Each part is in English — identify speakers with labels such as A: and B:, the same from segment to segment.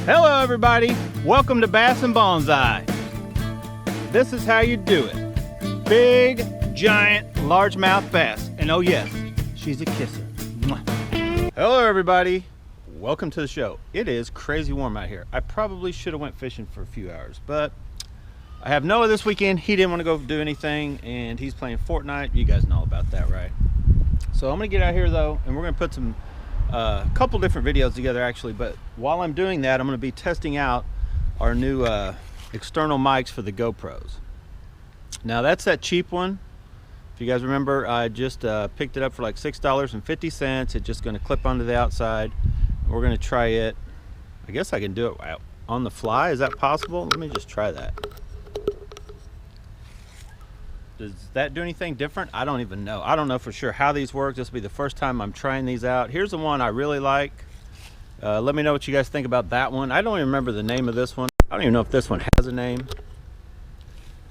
A: Hello everybody, welcome to Bass and Bonsai. This is how you do it. Big, giant, largemouth bass. And oh yes, she's a kisser. Mwah. Hello everybody, welcome to the show. It is crazy warm out here. I probably should have went fishing for a few hours, but I have Noah this weekend. He didn't want to go do anything and he's playing Fortnite. You guys know all about that, right? So I'm gonna get out here though, and we're gonna put some couple different videos together actually, but while I'm doing that, I'm going to be testing out our new external mics for the GoPros. Now that's that cheap one. If you guys remember, I just picked it up for like $6.50. It's just going to clip onto the outside. We're going to try it. I guess I can do it on the fly. Is that possible? Let me just try that. Does that do anything different? I don't even know. I don't know for sure how these work. This will be the first time I'm trying these out. Here's the one I really like. Let me know what you guys think about that one. I don't even remember the name of this one. I don't even know if this one has a name.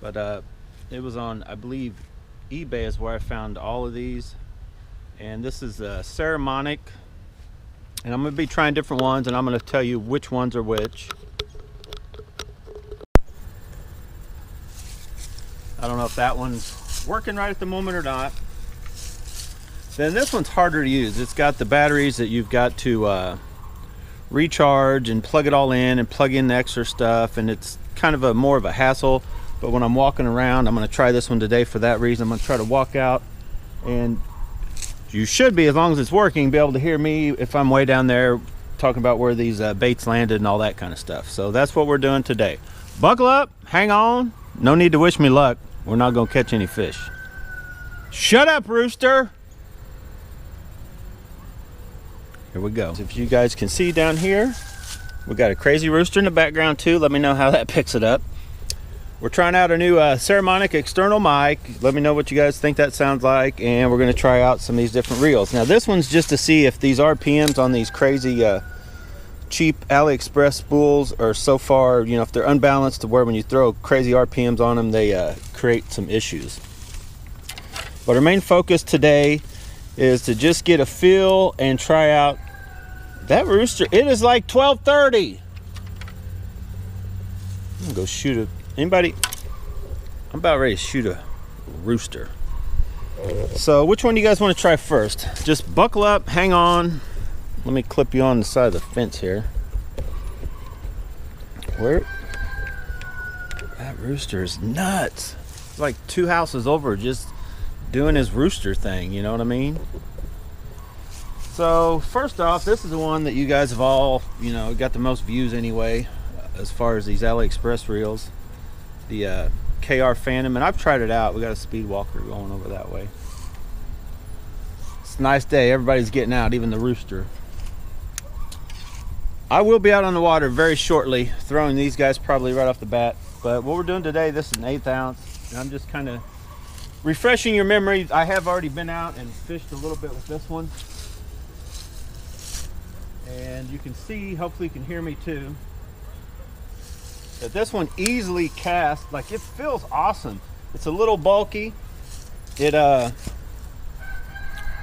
A: But it was on, I believe, eBay is where I found all of these. And this is saramonic. And I'm going to be trying different ones, and I'm going to tell you which ones are which. I don't know if that one's working right at the moment or not. Then this one's harder to use. It's got the batteries that you've got to recharge and plug it all in and plug in the extra stuff, and it's kind of more of a hassle. But when I'm walking around, I'm going to try this one today for that reason. I'm going to try to walk out, and you should be, as long as it's working, be able to hear me if I'm way down there talking about where these baits landed and all that kind of stuff. So that's what we're doing today. Buckle up, hang on. No need to wish me luck. We're not going to catch any fish. Shut up, rooster. Here we go. If you guys can see down here, we got a crazy rooster in the background too. Let me know how that picks it up. We're trying out a new saramonic external mic. Let me know what you guys think that sounds like, and we're going to try out some of these different reels. Now this one's just to see if these RPMs on these crazy cheap Aliexpress spools are so far, you know, if they're unbalanced to where when you throw crazy RPMs on them, they create some issues. But our main focus today is to just get a feel and try out that rooster. It is like 12:30. I'm gonna go shoot anybody. I'm about ready to shoot a rooster. So which one do you guys want to try first? Just buckle up, hang on. Let me clip you on the side of the fence here. Where? That rooster is nuts. It's like 2 houses over just doing his rooster thing, you know what I mean? So first off, this is the one that you guys have all, you know, got the most views anyway, as far as these Aliexpress reels. The KR Phantom, and I've tried it out. We got a speed walker going over that way. It's a nice day. Everybody's getting out, even the rooster. I will be out on the water very shortly, throwing these guys probably right off the bat. But what we're doing today, this is an 1/8 ounce, and I'm just kind of refreshing your memory. I have already been out and fished a little bit with this one. And you can see, hopefully you can hear me too, that this one easily casts. Like, it feels awesome. It's a little bulky.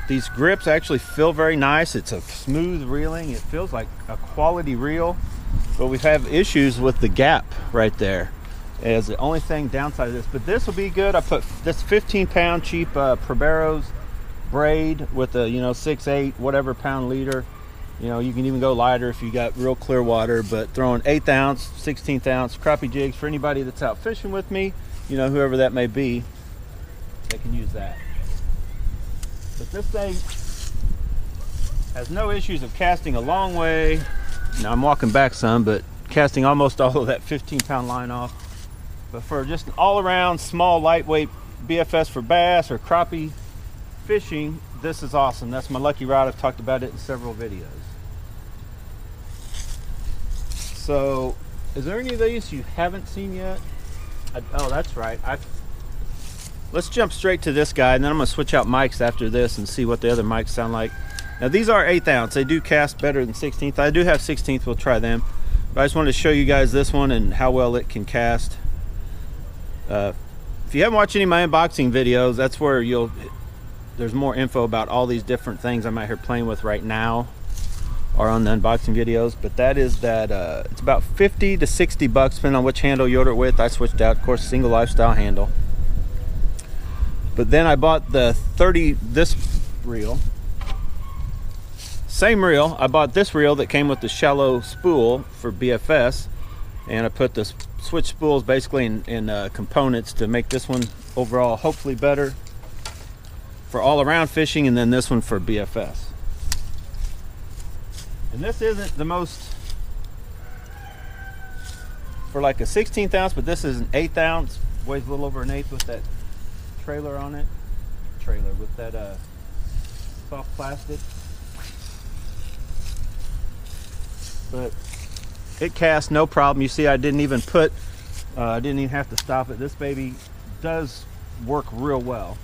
A: These grips actually feel very nice. It's a smooth reeling. It feels like a quality reel, but we have issues with the gap right there as the only thing downside of this. But this will be good. I put this 15-pound cheap Proberos braid with a, you know, 6/8 whatever pound leader. You know, you can even go lighter if you got real clear water, but throwing 1/8 ounce, 16th ounce crappie jigs for anybody that's out fishing with me, you know, whoever that may be, they can use that. But this thing has no issues of casting a long way. Now I'm walking back some, but casting almost all of that 15-pound line off. But for just an all-around small, lightweight BFS for bass or crappie fishing, this is awesome. That's my lucky rod. I've talked about it in several videos. So, is there any of these you haven't seen yet? Oh, that's right. Let's jump straight to this guy, and then I'm going to switch out mics after this and see what the other mics sound like. Now, these are 1/8 ounce. They do cast better than 16th. I do have 16th. We'll try them. But I just wanted to show you guys this one and how well it can cast. If you haven't watched any of my unboxing videos, that's where there's more info about all these different things I'm out here playing with right now. or on the unboxing videos. But that is that it's about 50 to 60 bucks depending on which handle you order it with. I switched out, of course, single lifestyle handle. But then I bought the this reel. Same reel. I bought this reel that came with the shallow spool for BFS, and I put the switch spools basically in components to make this one overall hopefully better for all around fishing, and then this one for BFS. And this isn't the most for like a 16th ounce, but this is an 1/8 ounce, weighs a little over an 1/8 with that trailer on it. Trailer with that soft plastic. But it casts no problem. You see, I didn't even have to stop it. This baby does work real well.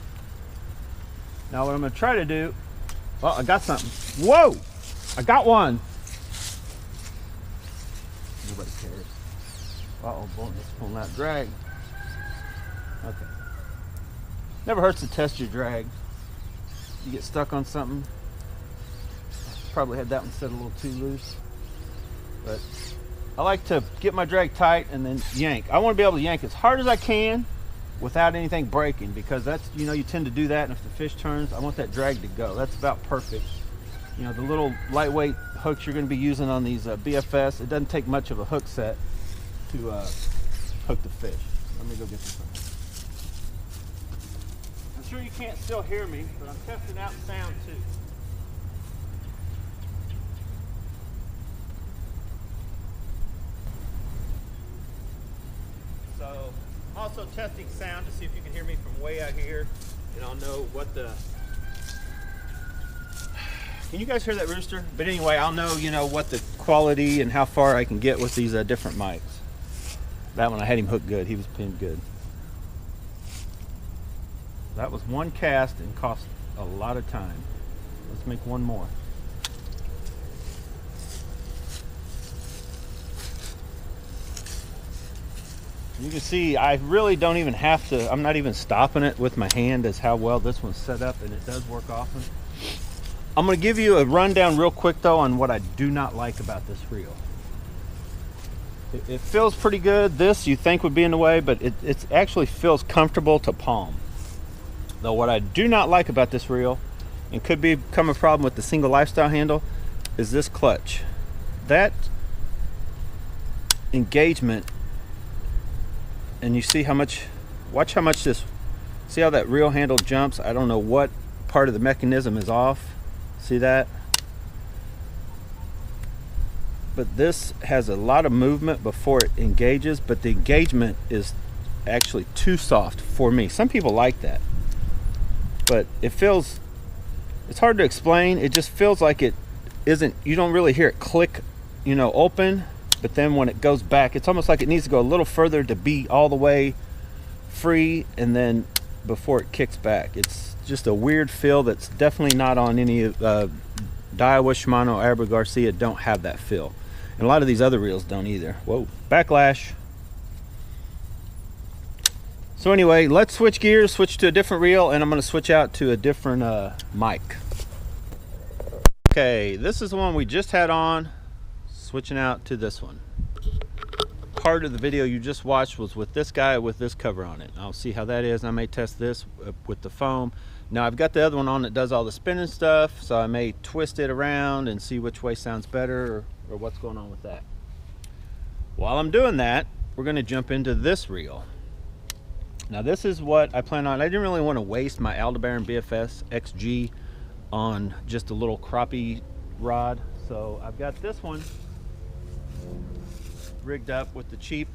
A: Now what I'm going to try to do, well, I got something. Whoa! I got one. Nobody cares. Uh-oh, boy, this will not drag. Okay. Never hurts to test your drag. You get stuck on something. Probably had that one set a little too loose. But I like to get my drag tight and then yank. I want to be able to yank as hard as I can without anything breaking, because that's, you know, you tend to do that, and if the fish turns, I want that drag to go. That's about perfect. You know, the little lightweight hooks you're going to be using on these BFS, it doesn't take much of a hook set to hook the fish. Let me go get this one. I'm sure you can't still hear me, but I'm testing out sound too. So I'm also testing sound to see if you can hear me from way out here, and I'll know what the... Can you guys hear that rooster? But anyway, I'll know, you know, what the quality and how far I can get with these different mics. That one I had him hooked good. He was pinned good. That was one cast and cost a lot of time. Let's make one more. You can see I really don't even have to, I'm not even stopping it with my hand as how well this one's set up, and it does work often. I'm going to give you a rundown real quick though on what I do not like about this reel. It feels pretty good. This you think would be in the way, but it actually feels comfortable to palm. Though what I do not like about this reel, and could become a problem with the single lifestyle handle, is this clutch. That engagement, and you see how much, watch how much this, see how that reel handle jumps? I don't know what part of the mechanism is off. See that? But this has a lot of movement before it engages, but the engagement is actually too soft for me. Some people like that, but it feels, it's hard to explain. It just feels like it isn't, you don't really hear it click, you know, open, but then when it goes back, it's almost like it needs to go a little further to be all the way free, and then before it kicks back. It's just a weird feel that's definitely not on any Daiwa, Shimano, Aberg Garcia don't have that feel. And a lot of these other reels don't either. Whoa, backlash. So anyway, let's switch gears, switch to a different reel, and I'm going to switch out to a different mic. Okay, this is the one we just had on, switching out to this one. Part of the video you just watched was with this guy with this cover on it. I'll see how that is. I may test this with the foam. Now I've got the other one on that does all the spinning stuff, so I may twist it around and see which way sounds better, or what's going on with that. While I'm doing that, we're going to jump into this reel. Now this is what I plan on. I didn't really want to waste my Aldebaran BFS XG on just a little crappie rod, so I've got this one rigged up with the cheap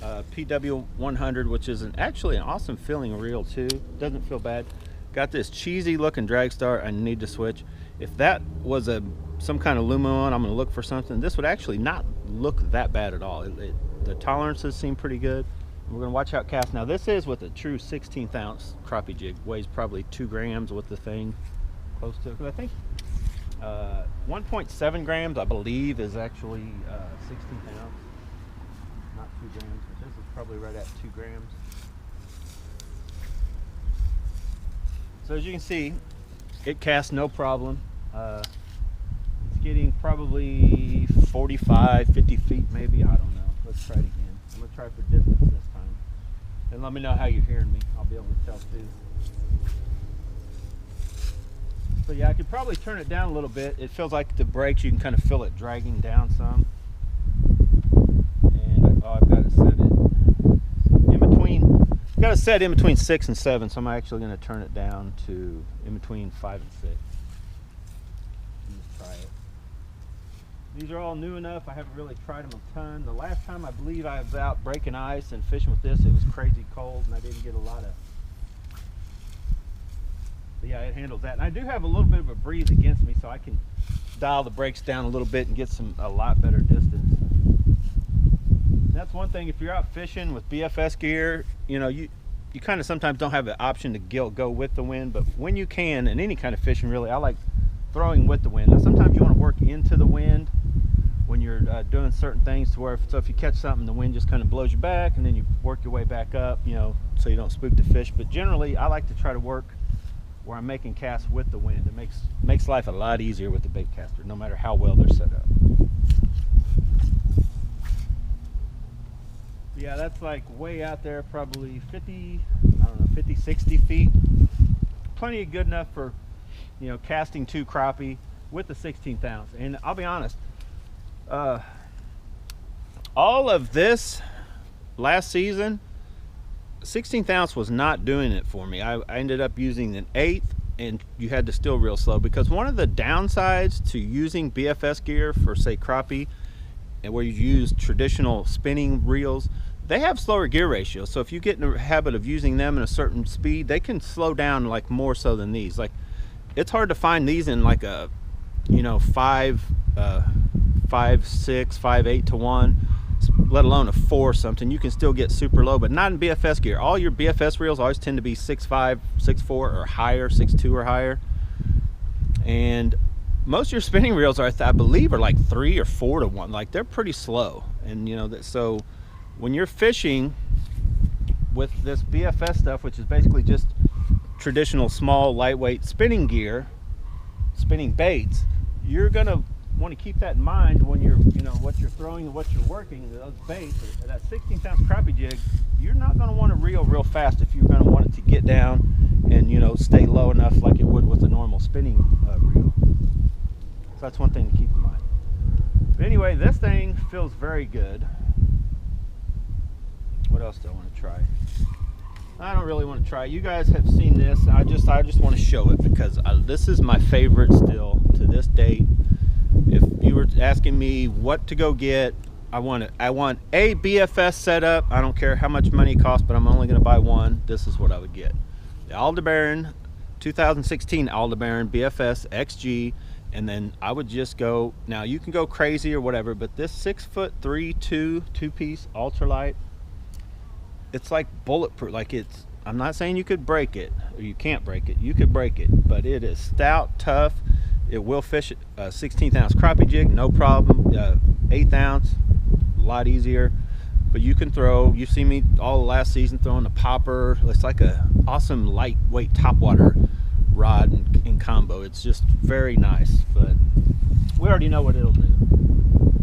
A: PW 100, which is actually an awesome feeling reel too. Doesn't feel bad. Got this cheesy looking drag star I need to switch. If that was some kind of Lumen on, I'm going to look for something. This would actually not look that bad at all. The tolerances seem pretty good. We're going to watch out cast. Now this is with a true 16th ounce crappie jig. Weighs probably 2 grams with the thing close to it. Because I think 1.7 grams I believe is actually 16th ounce. Not 2 grams, but this is probably right at 2 grams. So as you can see, it casts no problem. It's getting probably 45, 50 feet maybe. I don't know. Let's try it again. I'm going to try for distance this time. And let me know how you're hearing me. I'll be able to tell too. So yeah, I could probably turn it down a little bit. It feels like the brakes, you can kind of feel it dragging down some. And I've got it set in between. I've got it set in between 6 and 7, so I'm actually going to turn it down to in between 5 and 6. Let's try it. These are all new enough. I haven't really tried them a ton. The last time I believe I was out breaking ice and fishing with this, it was crazy cold and I didn't get a lot of. But yeah, it handles that. And I do have a little bit of a breeze against me, so I can dial the brakes down a little bit and get a lot better distance. That's one thing, if you're out fishing with BFS gear, you know, you kind of sometimes don't have the option to go with the wind, but when you can, in any kind of fishing really, I like throwing with the wind. Now sometimes you want to work into the wind when you're doing certain things, to where if you catch something, the wind just kind of blows you back and then you work your way back up, you know, so you don't spook the fish. But generally I like to try to work where I'm making casts with the wind. It makes life a lot easier with the bait caster, no matter how well they're set up. Yeah, that's like way out there, probably 50, I don't know, 50, 60 feet. Plenty good enough for, you know, casting 2 crappie with the 16th ounce. And I'll be honest, all of this last season, 16th ounce was not doing it for me. I ended up using an 8th, and you had to still reel slow, because one of the downsides to using BFS gear for, say, crappie, and where you use traditional spinning reels, they have slower gear ratios. So if you get in the habit of using them in a certain speed, they can slow down like more so than these. Like, it's hard to find these in like a, you know, 5, 6, 5, 8 to 1, let alone a 4 something. You can still get super low, but not in BFS gear. All your BFS reels always tend to be 6.5, 6.4 or higher, 6.2 or higher. And most of your spinning reels are, I believe, are like 3 or 4 to 1. Like, they're pretty slow. And you know, so when you're fishing with this BFS stuff, which is basically just traditional small lightweight spinning gear, spinning baits, you're gonna want to keep that in mind when you're, you know, what you're throwing and what you're working. Those baits, that 16th ounce crappie jig, you're not going to want to reel real fast if you're going to want it to get down and, you know, stay low enough like it would with a normal spinning reel. So that's one thing to keep in mind. But anyway, this thing feels very good. What else do I want to try? I don't really want to try. You guys have seen this. I just want to show it, because this is my favorite still to this date. If you were asking me what to go get, I want a BFS setup. I don't care how much money it costs, but I'm only going to buy one. This is what I would get: the Aldebaran 2016 Aldebaran BFS XG. And then I would just go, now you can go crazy or whatever, but this 6'3", 2-piece ultralight, it's like bulletproof. Like, it's, I'm not saying you could break it or you can't break it. You could break it, but it is stout, tough. It will fish a 16th ounce crappie jig, no problem. 8th ounce, a lot easier. But you can throw, you see me all last season throwing a popper. It's like a awesome lightweight topwater rod in combo. It's just very nice, but we already know what it'll do.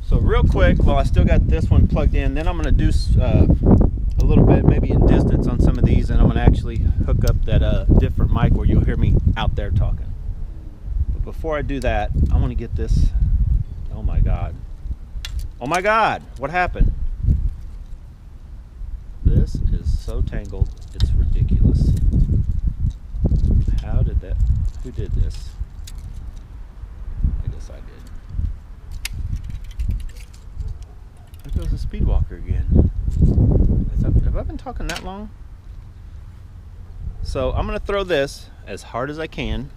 A: So real quick, while I still got this one plugged in, then I'm going to do a little bit maybe in distance on some of these, and I'm going to actually hook up that different mic where you'll hear me out there talking. But before I do that, I want to get this. Oh my god, oh my god, what happened? This is so tangled, it's ridiculous. How did that, who did this? I guess I did. There goes the speed walker again. Have I been talking that long? So I'm going to throw this as hard as I can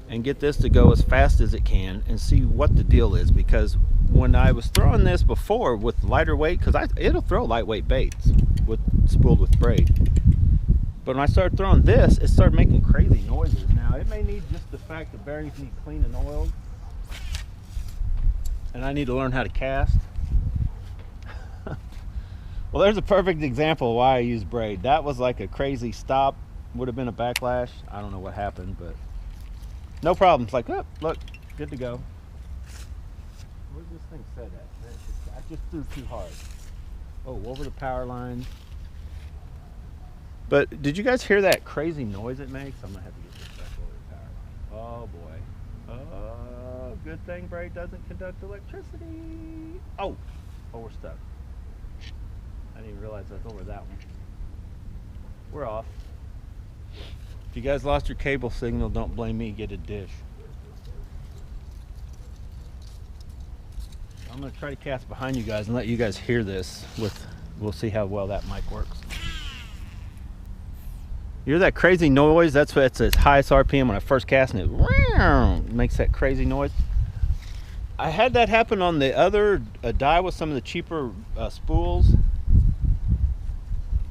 A: and get this to go as fast as it can and see what the deal is, because when I was throwing this before with lighter weight, because it'll throw lightweight baits spooled with braid, but when I started throwing this, it started making crazy noises. Now it may need just the fact the bearings need clean and oiled, and I need to learn how to cast. Well, there's a perfect example of why I use braid. That was like a crazy stop, would have been a backlash. I don't know what happened, but no problems. Like, oh, look, good to go. Where's this thing set at? Man, I just threw too hard. Oh, over the power line. But did you guys hear that crazy noise it makes? I'm gonna have to get this back over the power line. Oh boy. Oh, good thing braid doesn't conduct electricity. Oh, we're stuck. I didn't even realize I was over that one. We're off. If you guys lost your cable signal, don't blame me. Get a dish. I'm gonna try to cast behind you guys and let you guys hear this. We'll see how well that mic works. You hear that crazy noise? That's its highest RPM when I first cast, and it makes that crazy noise. I had that happen on the other die with some of the cheaper spools.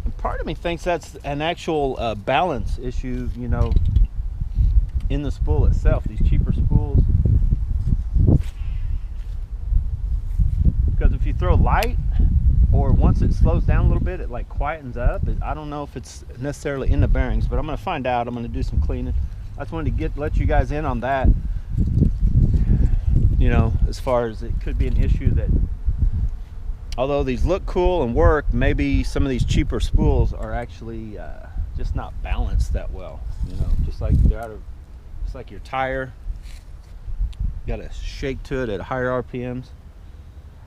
A: And part of me thinks that's an actual balance issue, you know, in the spool itself. These cheaper spools. Because if you throw light, or once it slows down a little bit, it like quietens up. I don't know if it's necessarily in the bearings, but I'm going to find out. I'm going to do some cleaning. I just wanted to let you guys in on that. You know, as far as it could be an issue that, although these look cool and work, maybe some of these cheaper spools are actually just not balanced that well. You know, just like just like your tire. You got to shake to it at higher RPMs.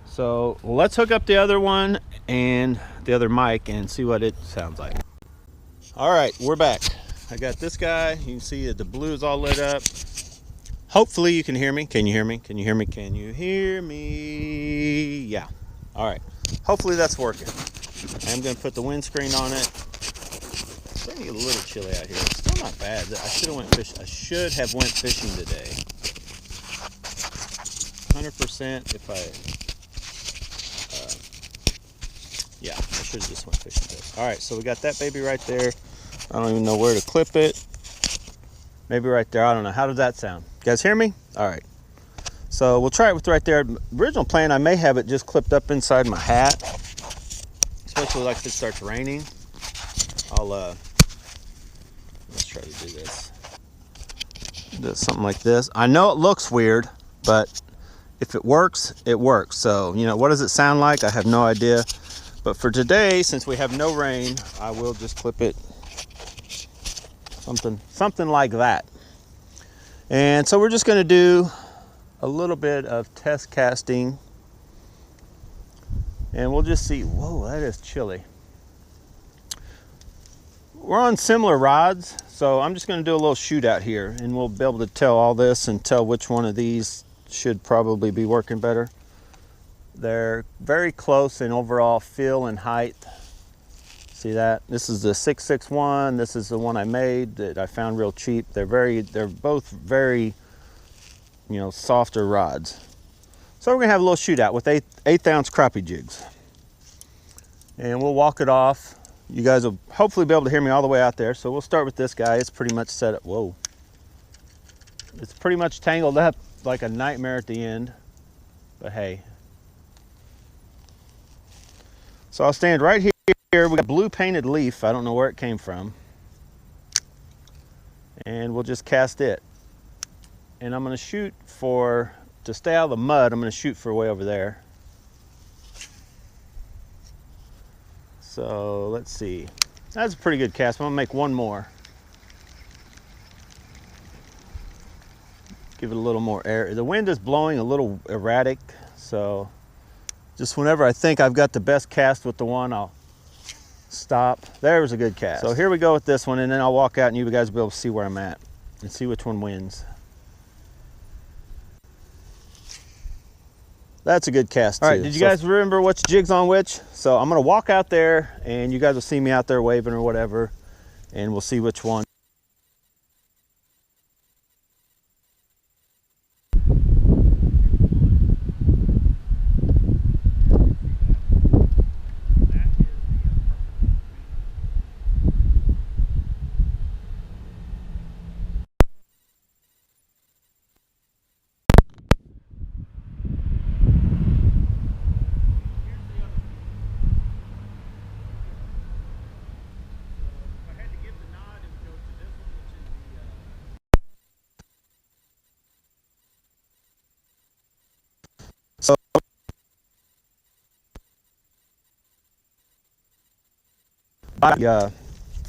A: So let's hook up the other one and the other mic and see what it sounds like. All right, we're back. I got this guy. You can see that the blue is all lit up. Hopefully you can hear me. Can you hear me? Can you hear me? Can you hear me? Yeah. All right. Hopefully that's working. I'm going to put the windscreen on it. It's starting to get a little chilly out here. It's still not bad. I should have went fishing today. 100% if yeah, I should have just went fishing today. All right, so we got that baby right there. I don't even know where to clip it. Maybe right there. I don't know. How does that sound? You guys hear me? All right. So we'll try it with right there. Original plan, I may have it just clipped up inside my hat, especially like if it starts raining. Let's try to do this. Do something like this. I know it looks weird, but if it works, it works. So, you know, what does it sound like? I have no idea. But for today, since we have no rain, I will just clip it something like that. And so we're just going to do a little bit of test casting, and we'll just see. Whoa, that is chilly. We're on similar rods, so I'm just going to do a little shootout here, and we'll be able to tell all this and tell which one of these should probably be working better. They're very close in overall feel and height. See that? This is the 661. This is the one I made that I found real cheap. They're both very, you know, softer rods. So we're gonna have a little shootout with 8 ounce crappie jigs, and we'll walk it off. You guys will hopefully be able to hear me all the way out there. So we'll start with this guy. It's pretty much set up. Whoa! It's pretty much tangled up like a nightmare at the end, but hey. So I'll stand right here. We got blue painted leaf. I don't know where it came from. And we'll just cast it. And I'm going to shoot to stay out of the mud, I'm going to shoot for way over there. So let's see. That's a pretty good cast. I'm going to make one more. Give it a little more air. The wind is blowing a little erratic, so just whenever I think I've got the best cast with the one, I'll stop. There's a good cast. So here we go with this one, and then I'll walk out and you guys will be able to see where I'm at and see which one wins. That's a good cast too. All right, did you guys remember which jig's on which? So I'm gonna walk out there and you guys will see me out there waving or whatever, and we'll see which one.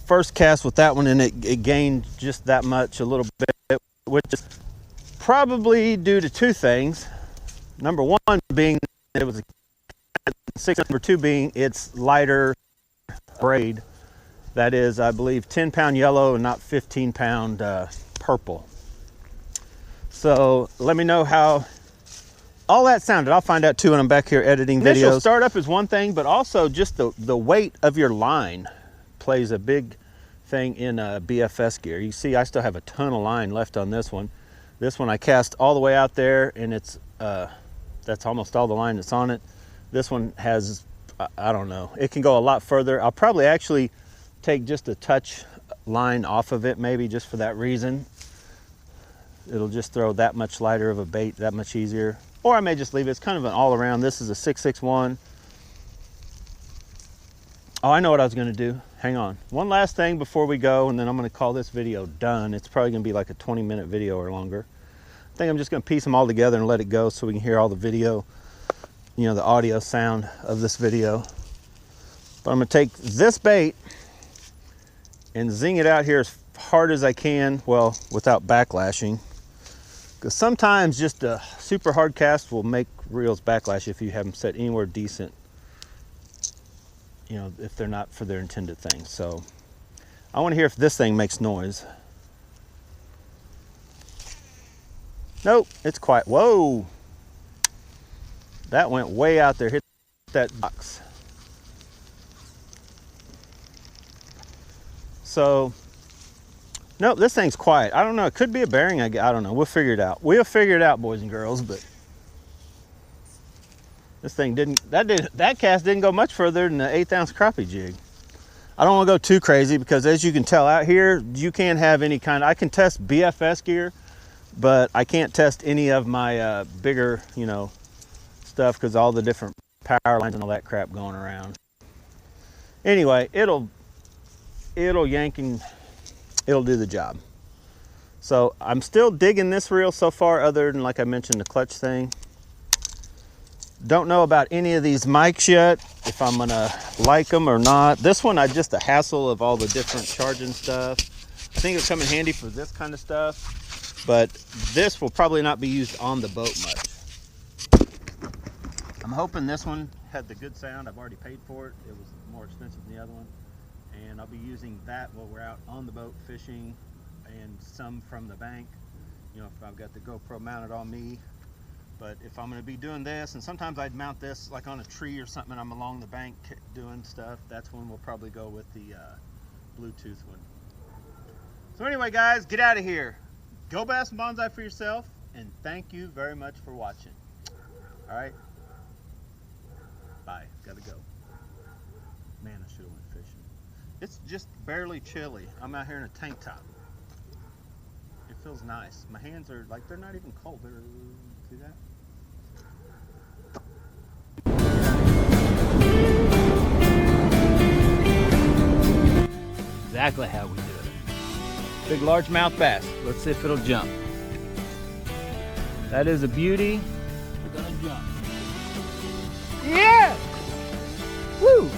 A: First cast with that one, and it gained just that much, a little bit, which is probably due to two things. Number one being that it was a 6, number two being it's lighter braid. That is, I believe, 10-pound yellow and not 15-pound purple. So let me know how all that sounded. I'll find out too when I'm back here editing videos. Initial startup is one thing, but also just the weight of your line plays a big thing in BFS gear. You see, I still have a ton of line left on this one. This one I cast all the way out there, and it's that's almost all the line that's on it. This one has, I don't know, it can go a lot further. I'll probably actually take just a touch line off of it, maybe just for that reason. It'll just throw that much lighter of a bait, that much easier. Or I may just leave it. It's kind of an all around. This is a 661. Oh, I know what I was gonna do. Hang on. One last thing before we go, and then I'm gonna call this video done. It's probably gonna be like a 20-minute video or longer. I think I'm just gonna piece them all together and let it go so we can hear all the video, you know, the audio sound of this video. But I'm gonna take this bait and zing it out here as hard as I can, well, without backlashing. Because sometimes just a super hard cast will make reels backlash if you have them set anywhere decent, you know, if they're not for their intended thing. So I want to hear if this thing makes noise. Nope, it's quiet. Whoa, that went way out there, hit that box. So nope, this thing's quiet. I don't know, it could be a bearing. I don't know, we'll figure it out. We'll figure it out, boys and girls. But this thing that cast didn't go much further than the 1/8 ounce crappie jig. I don't want to go too crazy because, as you can tell out here, you can't have any kind. I can test BFS gear, but I can't test any of my bigger, you know, stuff because all the different power lines and all that crap going around. Anyway, it'll yank and it'll do the job. So I'm still digging this reel so far, other than, like I mentioned, the clutch thing. Don't know about any of these mics yet, if I'm gonna like them or not. This one, I just a hassle of all the different charging stuff. I think it'll come in handy for this kind of stuff, but this will probably not be used on the boat much. I'm hoping this one had the good sound. I've already paid for it. It was more expensive than the other one. And I'll be using that while we're out on the boat fishing, and some from the bank, you know, if I've got the GoPro mounted on me. But if I'm going to be doing this, and sometimes I'd mount this like on a tree or something and I'm along the bank doing stuff, that's when we'll probably go with the Bluetooth one. So anyway, guys, get out of here. Go bass and bonsai for yourself, and thank you very much for watching. All right, bye. Gotta go. Man, I should have went fishing. It's just barely chilly. I'm out here in a tank top. It feels nice. My hands are like, they're not even cold. See that? Exactly how we do it. Big largemouth bass. Let's see if it'll jump. That is a beauty. We're gonna jump. Yeah!